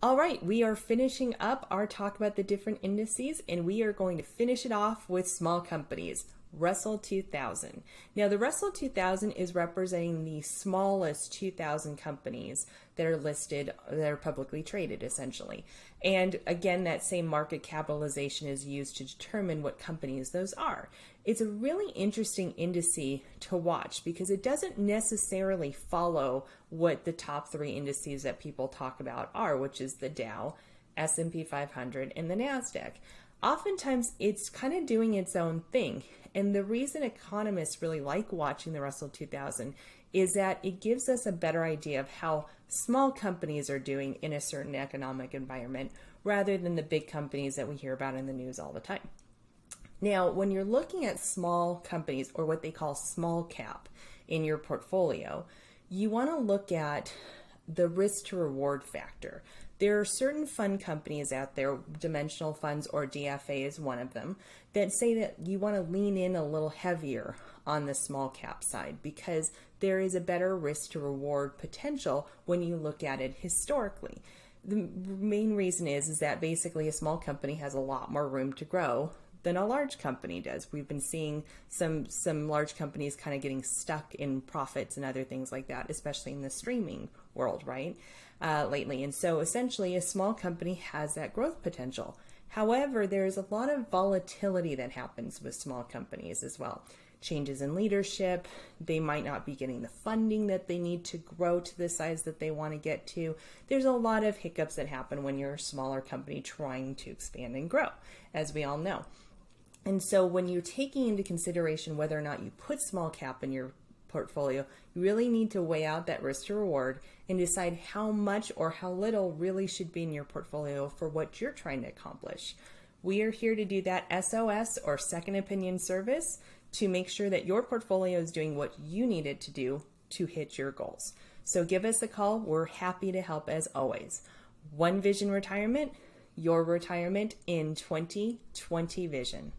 All right, we are finishing up our talk about the different indices, and we are going to finish it off with small companies. Russell 2000. Now, the Russell 2000 is representing the smallest 2,000 companies that are listed, that are publicly traded, essentially. And again, that same market capitalization is used to determine what companies those are. It's a really interesting indice to watch because it doesn't necessarily follow what the top three indices that people talk about are, which is the Dow, S&P 500, and the NASDAQ. Oftentimes, it's kind of doing its own thing. And the reason economists really like watching the Russell 2000 is that it gives us a better idea of how small companies are doing in a certain economic environment rather than the big companies that we hear about in the news all the time. Now, when you're looking at small companies, or what they call small cap, in your portfolio, you want to look at the risk to reward factor. There are certain fund companies out there, dimensional funds or DFA is one of them, that say that you want to lean in a little heavier on the small cap side because there is a better risk to reward potential when you look at it historically. The main reason is that basically a small company has a lot more room to grow than a large company does. We've been seeing some large companies kind of getting stuck in profits and other things like that, especially in the streaming world, right? Lately. And so essentially a small company has that growth potential. However, there's a lot of volatility that happens with small companies as well. Changes in leadership, they might not be getting the funding that they need to grow to the size that they want to get to. There's a lot of hiccups that happen when you're a smaller company trying to expand and grow, as we all know. And so when you're taking into consideration whether or not you put small cap in your portfolio, you really need to weigh out that risk to reward and decide how much or how little really should be in your portfolio for what you're trying to accomplish. We are here to do that SOS, or second opinion service, to make sure that your portfolio is doing what you need it to do to hit your goals. So give us a call. We're happy to help as always. One Vision Retirement, your retirement in 2020 vision.